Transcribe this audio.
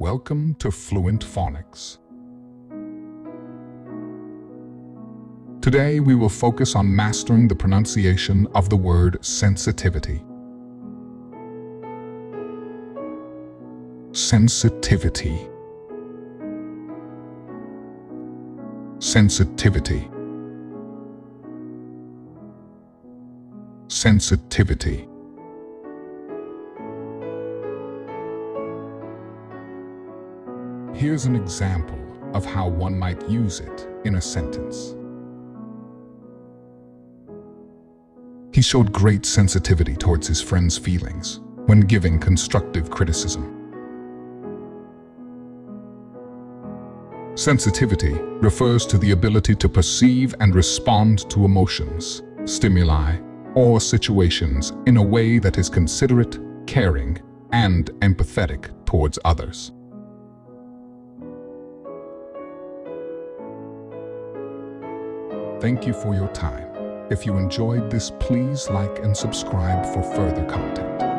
Welcome to Fluent Phonics. Today we will focus on mastering the pronunciation of the word sensitivity. Sensitivity. Sensitivity. Sensitivity. Here's an example of how one might use it in a sentence. He showed great sensitivity towards his friend's feelings when giving constructive criticism. Sensitivity refers to the ability to perceive and respond to emotions, stimuli, or situations in a way that is considerate, caring, and empathetic towards others. Thank you for your time. If you enjoyed this, please like and subscribe for further content.